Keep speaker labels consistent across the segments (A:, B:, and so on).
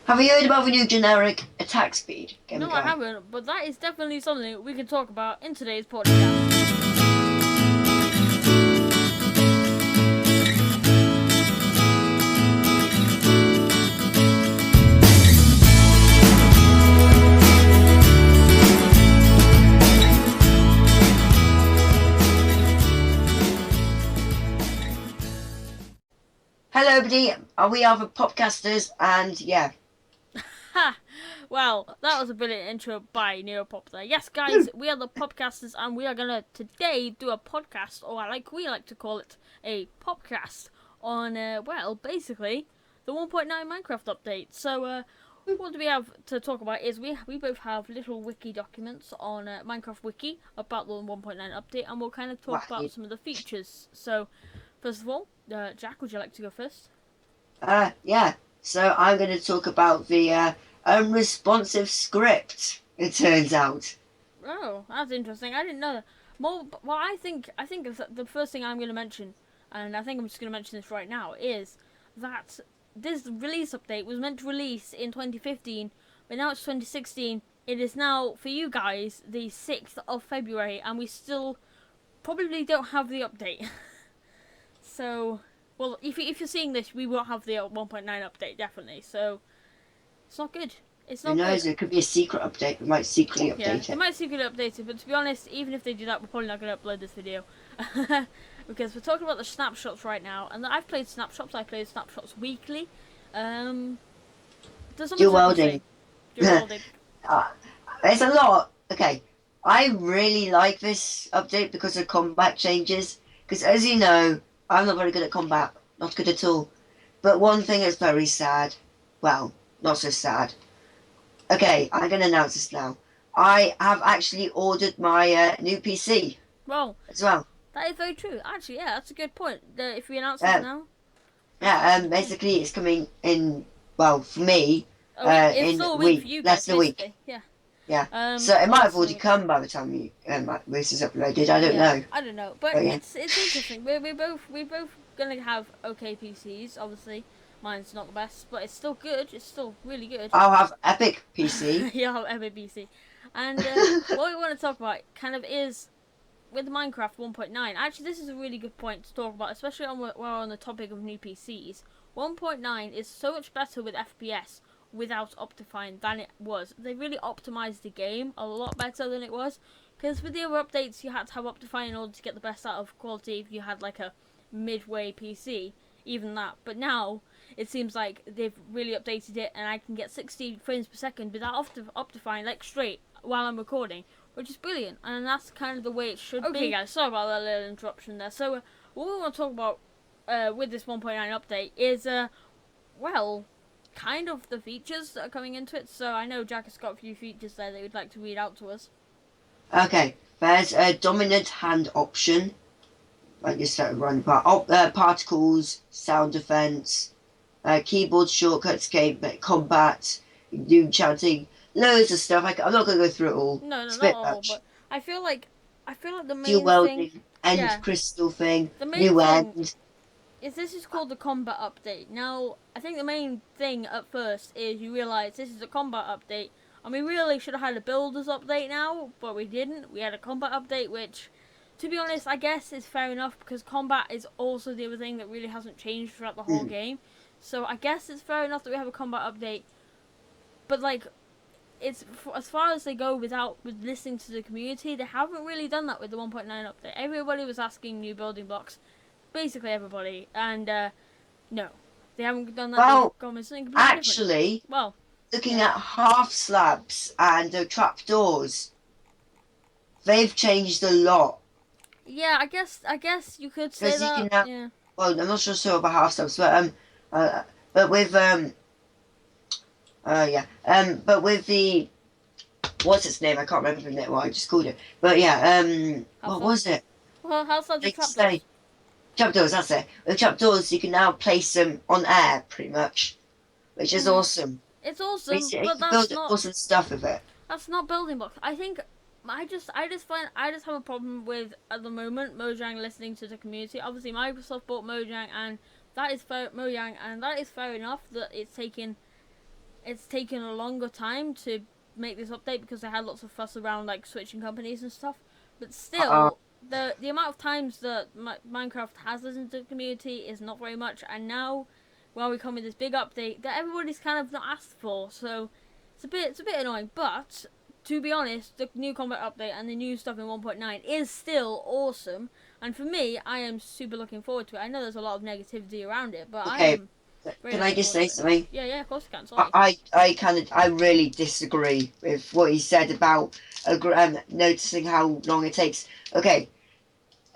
A: Have you heard about the new generic attack speed,
B: No, I
A: Gamerguy?
B: haven't, but that is definitely something we can talk about in today's podcast.
A: Hello, everybody. We are the popcasters, and yeah.
B: Ha! Well, that was a brilliant intro by Neropop there. Yes, guys, we are the Popcasters, and we are gonna today do a podcast, or like we like to call it, a popcast on basically the 1.9 Minecraft update. So, what do we have to talk about is we both have little wiki documents on Minecraft Wiki about the 1.9 update, and we'll kind of talk about
A: Right.
B: some of the features. So, first of all, Jack, would you like to go first?
A: Yeah. So I'm going to talk about the unresponsive script. It turns out.
B: Oh, that's interesting. I didn't know that. More, well, I think the first thing I'm going to mention, and I think I'm just going to mention this right now, is that this release update was meant to release in 2015, but now it's 2016. It is now for you guys the 6th of February, and we still probably don't have the update. So, well, if you're seeing this, we won't have the 1.9 update definitely. So, it's not good. It's
A: Who
B: not good.
A: knows? It could be a secret update. We might secretly
B: Yeah,
A: update
B: they
A: it.
B: might secretly update it, but to be honest, even if they do that, we're probably not going to upload this video. Because we're talking about the snapshots right now, and I've played snapshots, I played snapshots weekly. There's not
A: Dual
B: much I can say.
A: welding.
B: Dual welding.
A: uh, there's a lot. Okay. I really like this update because of combat changes. Because as you know, I'm not very good at combat. Not good at all. But one thing is very sad. Well, not so sad. Okay, I'm going to announce this now. I have actually ordered my new PC
B: Well,
A: as well.
B: that is very true. Actually, yeah, that's a good point. If we announce this
A: Uh,
B: now, that's
A: yeah,
B: actually a good point.
A: basically it's coming in, well, for me,
B: A week. It's
A: in
B: still
A: a
B: a week for
A: week,
B: you
A: less
B: guys,
A: than a week.
B: basically. Yeah.
A: Yeah. So it might have already
B: Obviously,
A: come by the time you, this is uploaded. I don't
B: yeah,
A: know.
B: I don't know, but
A: But yeah.
B: it's interesting. We're both gonna have okay PCs. Obviously, mine's not the best, but it's still good. It's still really good.
A: I'll have Epic PC.
B: Yeah, MABC. And what we want to talk about kind of is with Minecraft 1.9. Actually, this is a really good point to talk about, especially while we're on the topic of new PCs. 1.9 is so much better with FPS without Optifine than it was. They really optimized the game a lot better than it was. Because with the other updates, you had to have Optifine in order to get the best out of quality if you had like a midway PC, even that. But now, it seems like they've really updated it and I can get 60 frames per second without Optifine, like straight, while I'm recording, which is brilliant, and that's kind of the way it should be. Okay, guys, sorry about that little interruption there. So, what we want to talk about with this 1.9 update is, well, kind of the features that are coming into it. So, I know Jack has got a few features there that he'd like to read out to us.
A: Okay. There's a dominant hand option. Like you start running particles, sound defense, keyboard shortcuts, game combat, do chanting, loads of stuff. I'm not going to go through it all.
B: No,
A: It's a
B: not
A: bit
B: all,
A: much.
B: but I feel like the
A: Dual
B: main thing,
A: welding, end
B: yeah,
A: crystal thing,
B: the main
A: new
B: thing
A: end.
B: is this is called the combat update. Now, I think the main thing at first is you realise this is a combat update, and we really should have had a builders update now, but we didn't. We had a combat update, which, to be honest, I guess is fair enough because combat is also the other thing that really hasn't changed throughout the whole game. So I guess it's fair enough that we have a combat update, but like, it's as far as they go with listening to the community, they haven't really done that with the 1.9 update. Everybody was asking new building blocks, basically everybody, and no, they haven't done that. They've
A: Well,
B: gone with something completely different.
A: actually,
B: Well,
A: looking
B: yeah,
A: at half slabs and trapdoors, they've changed a lot.
B: yeah. I guess you could say
A: Because you
B: that.
A: can now,
B: Yeah.
A: well, I'm not sure about half slabs, but with yeah, but with the what's its name? I can't remember the name. What I just called it. But yeah,
B: House
A: what
B: slabs.
A: was it?
B: Well, house slabs are
A: Like say
B: trapdoors.
A: trapdoors. That's it. With trapdoors, you can now place them on air, pretty much, which is
B: Mm,
A: awesome.
B: it's awesome,
A: Basically, you
B: but
A: can build
B: that's not
A: awesome stuff with it.
B: building blocks. I think I just have a problem with at the moment Mojang listening to the community. Obviously, Microsoft bought Mojang, and that is fair enough that it's taken it's taken a longer time to make this update because they had lots of fuss around like switching companies and stuff. But
A: Uh,
B: still, the amount of times that Minecraft has listened to the community is not very much, and now, well, we come with this big update that everybody's kind of not asked for, so it's a bit annoying. But to be honest, the new combat update and the new stuff in 1.9 is still awesome, and for me, I am super looking forward to it. I know there's a lot of negativity around it, but I
A: okay,
B: am very
A: can I
B: looking
A: just
B: forward
A: say
B: to it.
A: something?
B: Yeah, of course you can. Sorry.
A: I really disagree with what he said about noticing how long it takes. Okay,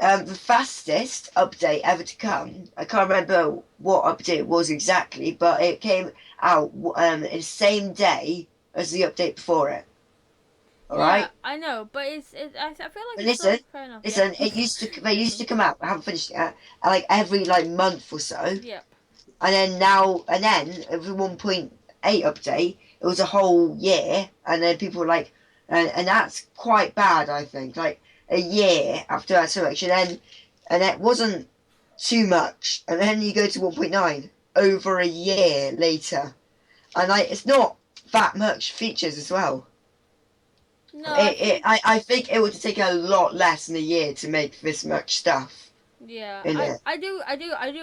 A: the fastest update ever to come. I can't remember what update it was exactly, but it came out the same day as the update before it. All
B: Yeah,
A: right.
B: I know, but I feel like
A: But
B: it's still
A: listen,
B: fair enough. Yeah.
A: listen. They used
B: Listen.
A: to come out. I haven't finished it yet. Like every like month or so.
B: Yep.
A: And then with the 1.8 update, it was a whole year, and then people were like, and that's quite bad, I think. Like a year after that selection, and it wasn't too much, and then you go to 1.9 over a year later, and like it's not that much features as well.
B: No, I think
A: I think it would take a lot less than a year to make this much stuff
B: yeah,
A: in it.
B: I do.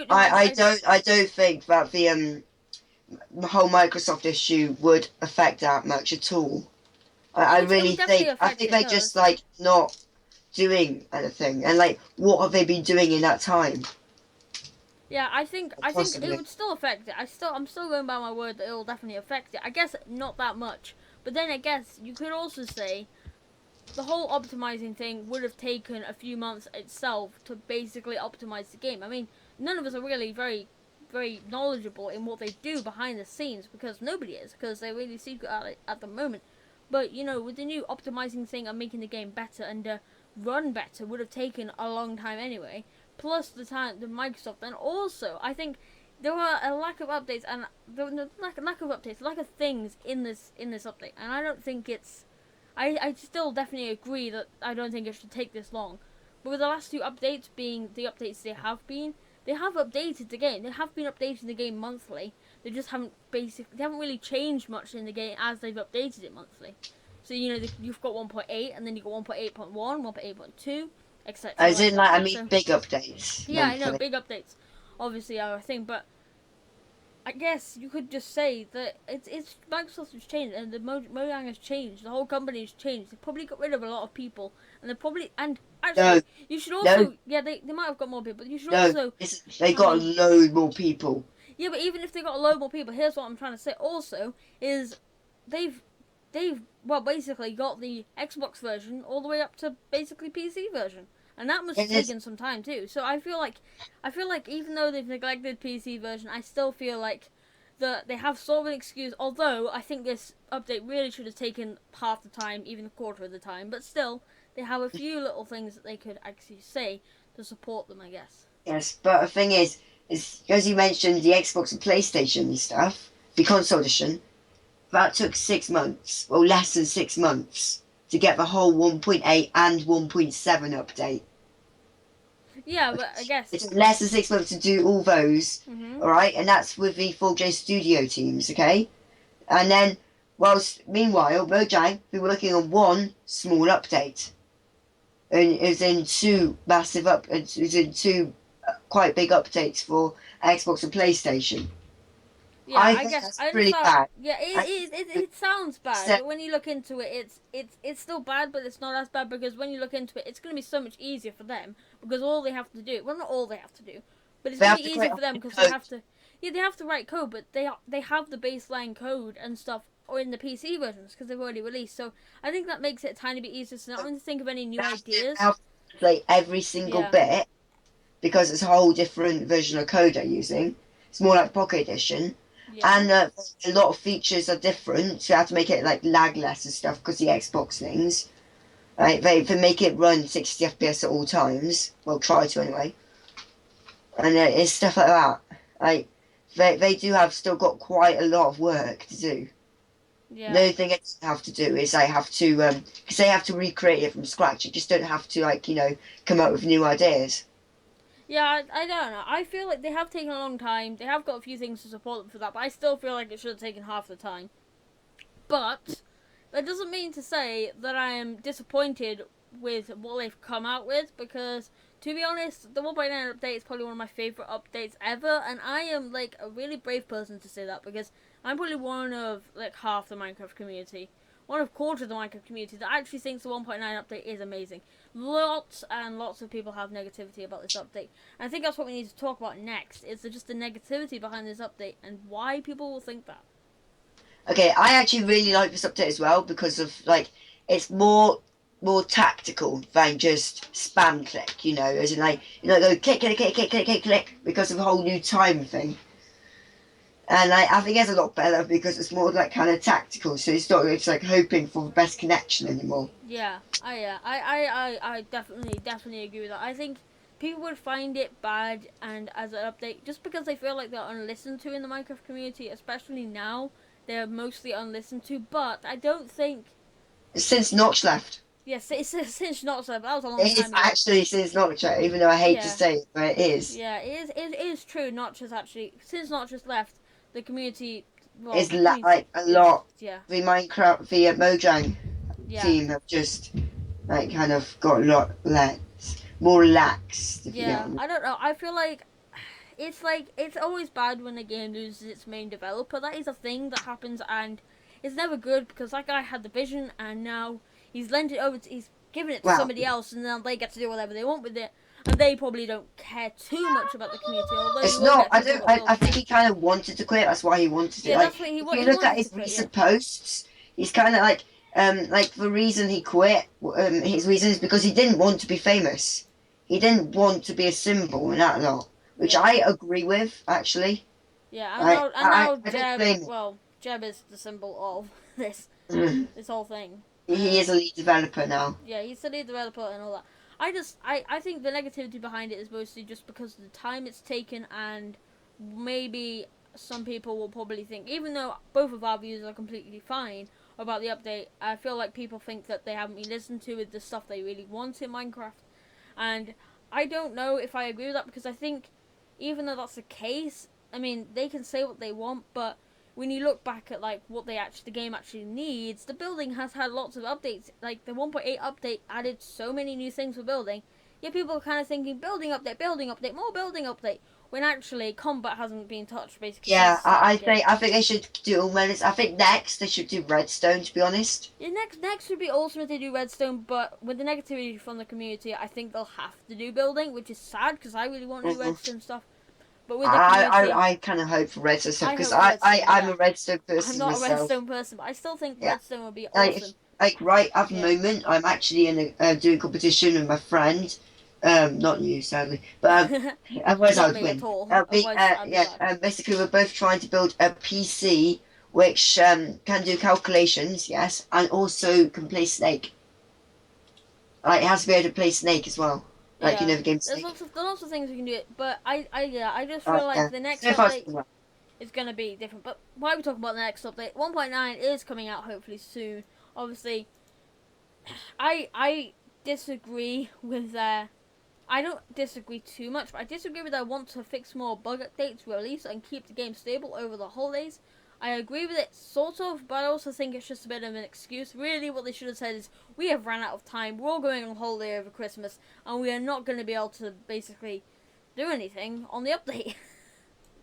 B: No, I
A: I don't think that the whole Microsoft issue would affect that much at all. I
B: it
A: really
B: would definitely
A: I
B: affect
A: think
B: it.
A: they're
B: No,
A: just like not doing anything, and like what have they been doing in that time?
B: yeah, I think it
A: Possibly.
B: would still affect it. I'm still going by my word that it will definitely affect it. I guess not that much, but then I guess you could also say the whole optimizing thing would have taken a few months itself to basically optimize the game. I mean, none of us are really very knowledgeable in what they do behind the scenes because nobody is because they're really secret at the moment. But you know, with the new optimizing thing and making the game better and run better would have taken a long time anyway. Plus the time the Microsoft, and also I think there were a lack of updates and the lack of updates, lack of things in this update, and I don't think it's. I still definitely agree that I don't think it should take this long. But with the last two updates being the updates they have updated the game. They have been updating the game monthly. They just haven't they haven't really changed much in the game as they've updated it monthly. So you know you've got 1.8 and then you've got 1.8.1, 1.8.2, etc.
A: As
B: like
A: in like
B: that.
A: I mean
B: So
A: big updates
B: yeah, I know
A: monthly.
B: big updates obviously are a thing, but I guess you could just say that it's Microsoft has changed and the Mojang has changed. The whole company has changed. They probably got rid of a lot of people, and they probably and
A: No,
B: actually you should
A: no,
B: also they might have got more people. But you should
A: no.
B: also
A: They
B: I
A: got a
B: mean
A: load more people.
B: yeah, but even if they got a load more people, here's what I'm trying to say. Also, is they've well basically got the Xbox version all the way up to basically PC version, and that must have
A: It is
B: taken some time too. So I feel like even though they've neglected PC version, I still feel like that they have sort of an excuse. Although I think this update really should have taken half the time, even a quarter of the time. But still, they have a few little things that they could actually say to support them. I guess.
A: yes, but the thing is as you mentioned the Xbox and PlayStation and stuff, the console edition. That took 6 months, well, less than 6 months, to get the whole 1.8 and 1.7 update.
B: Yeah, but I
A: It
B: guess.
A: took less than 6 months to do all those,
B: Mhm.
A: all right? And that's with the 4J Studio teams, okay? And then, whilst meanwhile, Mojang, we were working on one small update. And it was in it was in two quite big updates for Xbox and PlayStation.
B: Yeah,
A: I
B: I
A: think
B: guess
A: that's
B: I
A: really
B: understand.
A: bad.
B: Yeah,
A: I
B: it sounds bad,
A: think
B: but when you look into it, it's still bad, but it's not as bad because when you look into it, it's going to be so much easier for them because all they have to do, well, not all they have to do, but it's
A: they
B: going
A: have
B: to be
A: to
B: easier
A: create
B: for them
A: a
B: because they
A: code.
B: have to, yeah, they have to write code, but they have the baseline code and stuff or in the PC versions because they've already released. So I think that makes it a tiny bit easier. So not having to think of any new
A: They
B: ideas.
A: have to play every single
B: Yeah,
A: bit because it's a whole different version of code they're using. It's more like Pocket Edition,
B: yeah.
A: and a lot of features are different. So you have to make it like lag less and stuff because the Xbox things. Right, they make it run 60 FPS at all times. Well, try to anyway, and it's stuff like that. Like they do have still got quite a lot of work to do. The
B: Yeah,
A: only thing they have to do is they have to because they have to recreate it from scratch. You just don't have to like come up with new ideas.
B: Yeah, I don't know. I feel like they have taken a long time. They have got a few things to support them for that, but I still feel like it should have taken half the time. But that doesn't mean to say that I am disappointed with what they've come out with, because to be honest, the 1.9 update is probably one of my favourite updates ever, and I am like a really brave person to say that, because I'm probably one of like half the Minecraft community, one of quarter of the Minecraft community that actually thinks the 1.9 update is amazing. Lots and lots of people have negativity about this update, and I think that's what we need to talk about next. Is just the negativity behind this update and why people will think that.
A: Okay, I actually really like this update as well because of like it's more tactical than just spam click, as in like go click click click click click click click because of the whole new time thing. And I think it's a lot better because it's more like kind of tactical, so it's not it's like hoping for the best connection anymore.
B: I definitely agree with that. I think people would find it bad and as an update just because they feel like they're unlistened to in the Minecraft community, especially now they're mostly unlistened to. But I don't think
A: Since Notch left,
B: yes, it's since not so. That was a long
A: it is
B: time ago.
A: actually since Notch, even though I hate to
B: Yeah,
A: say it, but it is.
B: yeah, it is true. Not just actually since not just left the community. Well,
A: It's
B: the community
A: like a
B: is
A: lot.
B: yeah,
A: The Minecraft, the Mojang
B: yeah.
A: team have just like kind of got a lot more lax, if you get
B: Yeah,
A: what I mean.
B: I don't know. I feel like it's always bad when a game loses its main developer. That is a thing that happens, and it's never good because that guy had the vision, and now he's lent it over. He's given it to
A: Well,
B: somebody else, and then they get to do whatever they want with it, and they probably don't care too much about the community. Although you
A: it's
B: will
A: not.
B: get
A: I
B: people
A: don't.
B: that will
A: I think
B: care.
A: he kind of wanted to quit. That's why he wanted it.
B: Yeah,
A: Like,
B: that's what he
A: if you
B: he
A: look at
B: wanted to
A: his
B: quit. Yeah,
A: recent posts, he's kind of like the reason he quit. His reason is because he didn't want to be famous. He didn't want to be a symbol and that lot, which
B: yeah,
A: I agree with actually.
B: yeah. And
A: I
B: now
A: don't
B: Jeb.
A: blame him.
B: Well, Jeb is the symbol of this whole thing.
A: He is a lead developer now.
B: Yeah, he's the lead developer and all that. I think the negativity behind it is mostly just because of the time it's taken, and maybe some people will probably think, even though both of our views are completely fine about the update, I feel like people think that they haven't been listened to with the stuff they really want in Minecraft. And I don't know if I agree with that, because I think even though that's the case, I mean, they can say what they want, but when you look back at like what the game actually needs, the building has had lots of updates. Like the 1.8 update added so many new things for building. Yet people are kind of thinking building update, more building update. When actually combat hasn't been touched basically since
A: Yeah,
B: the start of the game.
A: I think they should do all minutes. I think next they should do Redstone. To be honest.
B: Yeah, next would be awesome if they do redstone, but with the negativity from the community, I think they'll have to do building, which is sad because I really want new
A: Mhm.
B: redstone stuff. But with the community,
A: I kind of hope for redstone stuff
B: I
A: because
B: hope for redstone.
A: I'm
B: Yeah,
A: a redstone
B: I'm
A: person
B: not a
A: myself.
B: redstone person, but I still think
A: Yeah,
B: redstone would be
A: like if,
B: awesome.
A: like right at the
B: Yeah.
A: moment, I'm actually in doing competition with my friend. Not you, sadly, but otherwise I
B: Not
A: would
B: me at
A: win.
B: all. Otherwise, I'd be
A: Yeah.
B: glad.
A: Basically, we're both trying to build a PC which can do calculations, yes, and also can play Snake. Like it has to be able to play Snake as well. Like
B: Yeah.
A: the game
B: There's
A: Snake.
B: lots of things we can do. But I just feel like
A: Yeah.
B: the next
A: So far,
B: update
A: so well.
B: is gonna be different. But why are we talking about the next update? 1.9 is coming out hopefully soon. Obviously, I disagree with their. I don't disagree too much, but I disagree with their want to fix more bug updates, release, and keep the game stable over the holidays. I agree with it, sort of, but I also think it's just a bit of an excuse. Really, what they should have said is, we have ran out of time, we're all going on holiday over Christmas, and we are not going to be able to basically do anything on the update.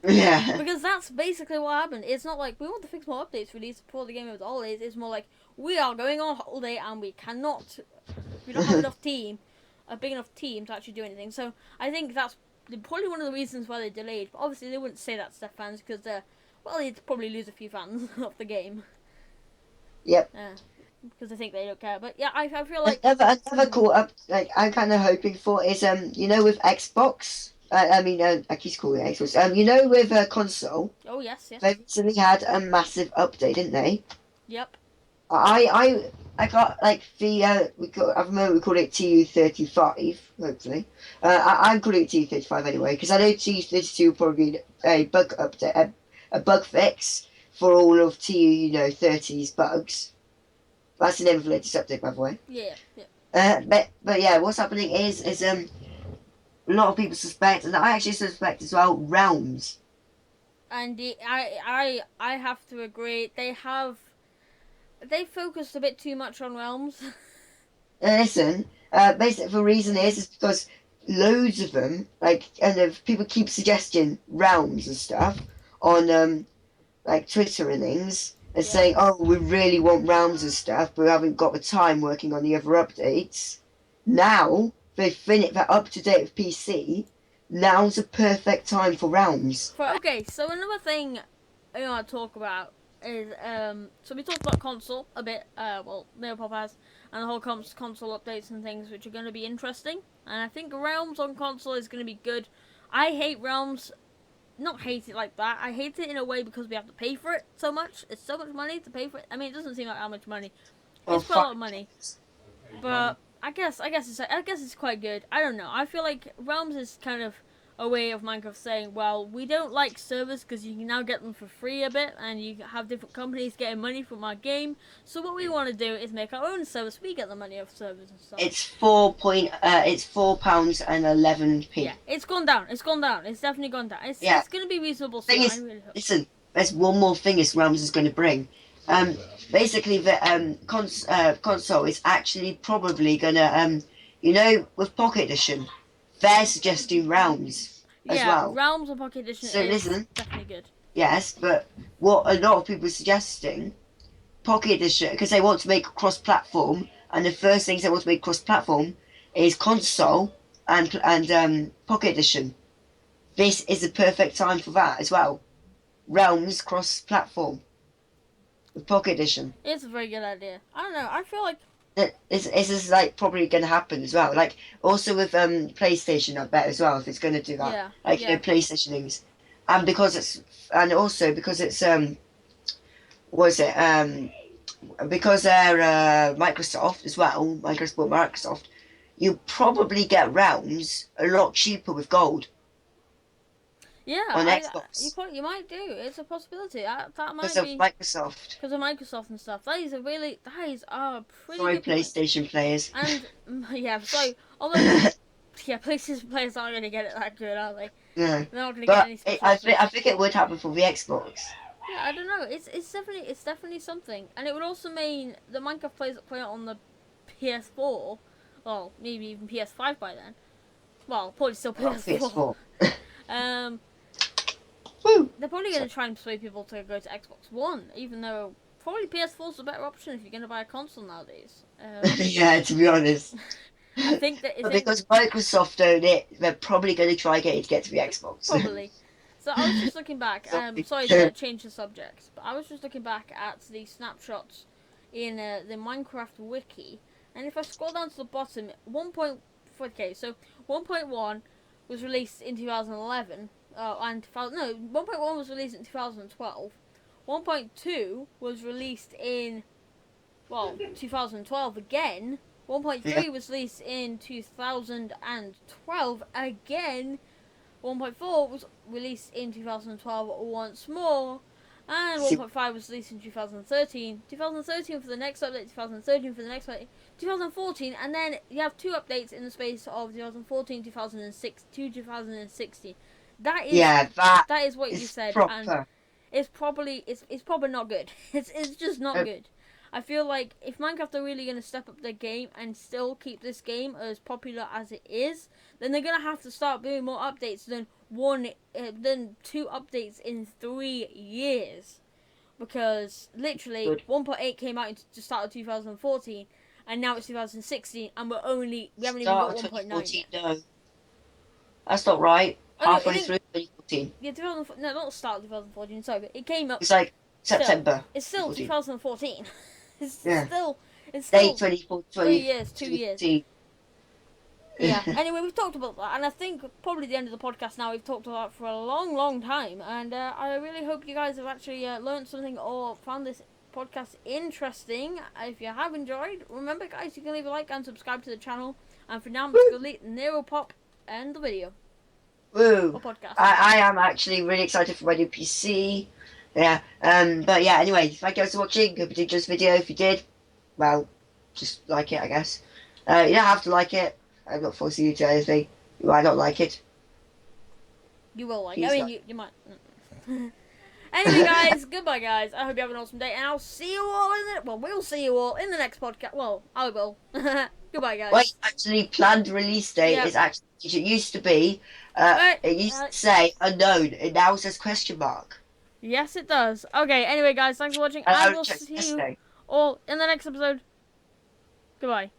A: Yeah.
B: Because that's basically what happened. It's not like we want to fix more updates released before the game over the holidays. It's more like we are going on holiday and we don't have enough team, a big enough team to actually do anything. So I think that's probably one of the reasons why they delayed. But obviously they wouldn't say that to their fans because well, they'd probably lose a few fans of the game.
A: Yep.
B: Because I think they don't care. But yeah, I feel like
A: Another cool up like I'm kind of hoping for is with Xbox. I keep calling it Xbox. With a console,
B: oh yes,
A: they
B: yes,
A: recently had a massive update, didn't they?
B: yep,
A: I got like the we call at the moment we call it TU35. Hopefully, I'm calling it TU35 anyway because I know TU32 will probably be a bug update, a bug fix for all of TU 30's bugs. That's the name of the latest update, by the way.
B: yeah, yeah.
A: But yeah, what's happening is a lot of people suspect, and I actually suspect as well, Realms.
B: And I have to agree. They focused a bit too much on realms.
A: Listen, basically the reason is because loads of them, like, and if people keep suggesting Realms and stuff on like Twitter and things, and
B: Yeah.
A: saying, "Oh, we really want Realms and stuff, but we haven't got the time working on the other updates." Now they're up to date with PC. Now's a perfect time for Realms.
B: Okay, so another thing I want to talk about is so we talked about console a bit, Neopop has, and the whole console updates and things, which are going to be interesting. And I think Realms on console is going to be good. I hate Realms, not hate it like that. I hate it in a way because we have to pay for it so much. It's so much money to pay for it. I mean, it doesn't seem like how much money.
A: Oh
B: It's quite a lot
A: fuck!
B: of money, but I guess it's quite good. I don't know. I feel like Realms is kind of a way of Minecraft saying, well, we don't like servers because you can now get them for free a bit, and you have different companies getting money from our game. So what we want to do is make our own service. We get the money off servers and stuff.
A: It's £4 and 11p.
B: Yeah, it's gone down. It's gone down. It's definitely gone down.
A: Yeah.
B: It's gonna be reasonable soon.
A: Thing
B: I
A: is,
B: really hope.
A: listen, there's one more thing this Realms is going to bring. Basically, the console is actually probably going to, with Pocket Edition, they're suggesting Realms as
B: Yeah,
A: well.
B: Realms of Pocket Edition
A: So
B: is
A: listen,
B: definitely good.
A: yes, but what a lot of people are suggesting, Pocket Edition, because they want to make cross-platform, and the first things they want to make cross-platform is console and Pocket Edition. This is the perfect time for that as well. Realms cross-platform with Pocket Edition.
B: It's a very good idea. I don't know. I feel like
A: This is like probably going to happen as well. Like also with PlayStation, I bet as well if it's going to do that.
B: yeah,
A: Like
B: yeah,
A: PlayStation things, and also because it's was it because they're Microsoft as well. Microsoft, you probably get Realms a lot cheaper with gold
B: yeah.
A: on
B: You
A: Xbox
B: you might do. It's a possibility. That
A: because
B: might
A: of
B: be
A: Microsoft.
B: because of Microsoft and stuff. That is a pretty
A: Sorry,
B: good point.
A: PlayStation players.
B: And yeah, so although yeah, PlayStation players aren't going to get it that good, are they?
A: Yeah,
B: They're not going to get
A: but
B: any special offers.
A: I think it would happen for the Xbox.
B: Yeah, I don't know. It's definitely something, and it would also mean the Minecraft players that play it on the PS4, well, maybe even PS5 by then. Well, probably still
A: Oh,
B: PS4.
A: PS4.
B: Um,
A: Woo!
B: they're probably going to try and persuade people to go to Xbox One, even though probably PS4 is a better option if you're going to buy a console nowadays.
A: Yeah, to be honest.
B: I think that
A: But because Microsoft own it, they're probably going to try and get it to get to the Xbox.
B: probably. So I was just looking back. Sorry to change the subject, but I was just looking back at the snapshots in the Minecraft wiki, and if I scroll down to the bottom, 1.1 was released in 2011, and 1.1 was released in 2012. 1.2 was released in 2012 again. 1.3
A: Yeah.
B: was released in 2012 again. 1.4 was released in 2012 once more, and 1.5 was released in 2013. 2013 for the next update, 2013 for the next update, 2014, and then you have two updates in the space of 2014, 2006 to 2016. That is what you said,
A: proper.
B: and it's probably not good. It's just not good. I feel like if Minecraft are really going to step up their game and still keep this game as popular as it is, then they're going to have to start doing more updates than two updates in 3 years. Because literally
A: Good.
B: 1.8 came out in the start of 2014, and now it's 2016, and we haven't even
A: Start
B: got
A: of
B: 1.9
A: 2014,
B: yet.
A: no. That's not right.
B: Oh, no,
A: Halfway through 2014.
B: Yeah, not the start of 2014. Sorry, but it came up.
A: It's like September.
B: It's still
A: 14.
B: 2014. It's
A: Yeah.
B: still
A: Day 2014.
B: 3 years, 2 years. Yeah. Anyway, we've talked about that, and I think probably the end of the podcast now. We've talked about it for a long, long time, and I really hope you guys have actually learned something or found this podcast interesting. If you have enjoyed, remember, guys, you can leave a like and subscribe to the channel. And for now, I'm just going to leave Neropop end the video
A: Woo!
B: or podcast.
A: I am actually really excited for my new PC. Yeah. But yeah, anyway, thank you guys for watching. Hope you enjoyed this video. If you did, well, just like it, I guess. You don't have to like it. I'm not forcing you to anything. You might not like it.
B: You will like it. I
A: Please
B: mean,
A: don't.
B: you might. Anyway, guys, goodbye, guys. I hope you have an awesome day, and I'll see you all in the. Well, we'll see you all in the next podcast. Well, I will. Goodbye, guys.
A: Wait, actually, planned release date
B: Yep.
A: is actually, it used to be,
B: Right.
A: it used to say unknown. It now says question mark.
B: Yes, it does. Okay. Anyway, guys, thanks for watching.
A: And
B: I
A: I
B: will
A: checked
B: see you
A: yesterday.
B: all in the next episode. Goodbye.